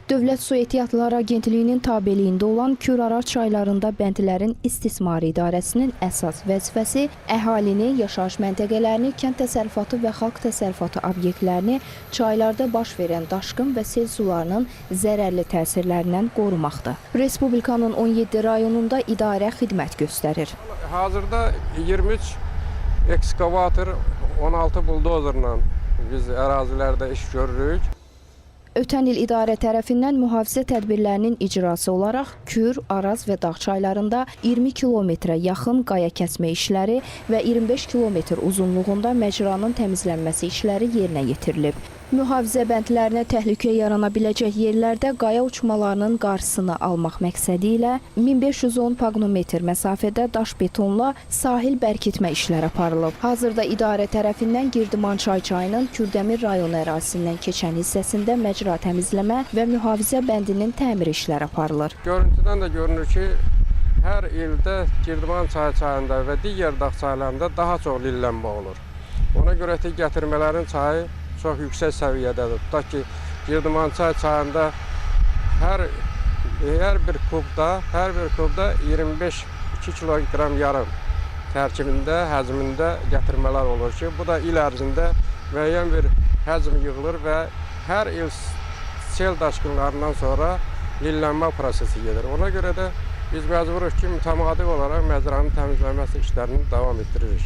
Dövlət Su Ehtiyatları Agentliyinin tabeliyində olan Kür-Arar çaylarında bəndlərin istismarı idarəsinin əsas vəzifəsi əhalini, yaşayış məntəqələrini, kənd təsərrüfatı və xalq təsərrüfatı obyektlərini çaylarda baş verən daşqın və sel sularının zərərli təsirlərindən qorumaqdır. Respublikanın 17 rayonunda idarə xidmət göstərir. Hazırda 23 ekskavator, 16 buldozerlə biz ərazilərdə iş görürük. Ötən il idarə tərəfindən mühafizə tədbirlərinin icrası olaraq Kür, Araz və Dağ çaylarında 20 kilometrə yaxın qaya kəsmə işləri və 25 kilometr uzunluğunda məcranın təmizlənməsi işləri yerinə yetirilib. Mühafizə bəndlərinə təhlükə yarana biləcək yerlərdə qaya uçmalarının qarşısını almaq məqsədi ilə 1510 paqnometr məsafədə daş betonla sahil bərkitmə işləri aparılıb. Hazırda idarə tərəfindən Girdimançay çayının Kürdəmir rayonu ərazisindən keçən hissəsində məcra təmizləmə və mühafizə bəndinin təmir işləri aparılır. Görüntüdən də görünür ki, hər ildə Girdimançay çayında və digər dağ çaylarında daha çox lillənmə olur. Ona görə ki, gətirmələrin çayı çox yüksək səviyyədədir. Tutaq ki, Girdimançay çayında hər bir kubda 25-2 kiloqram yarım tərkibində, həcmində gətirmələr olur ki, bu da il ərzində müəyyən bir həcm yığılır və hər il sel daşqınlarından sonra lillənmə prosesi gedir. Ona görə də biz məcburuq ki, mütəmadi olaraq məcranın təmizlənməsi işlərini davam etdiririk.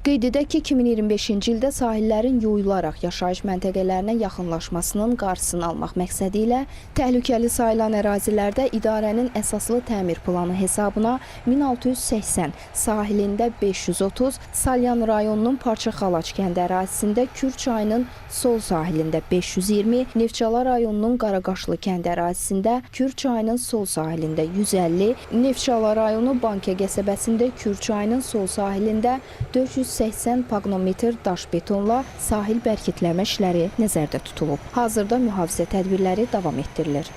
Qeyd edək ki, 2025-ci ildə sahillərin yuyularaq yaşayış məntəqələrinə yaxınlaşmasının qarşısını almaq məqsədi ilə təhlükəli sayılan ərazilərdə idarənin əsaslı təmir planı hesabına 1680, sahilində 530, Salyan rayonunun Parçaxalaç kəndi ərazisində Kür çayının sol sahilində 520, Neftçala rayonunun Qaraqaşlı kəndi ərazisində Kür çayının sol sahilində 150, Neftçala rayonu Bankə qəsəbəsində Kür çayının sol sahilində 480 paqnometr daş betonla sahil bərkitləmə işləri nəzərdə tutulub. Hazırda mühafizə tədbirləri davam etdirilir.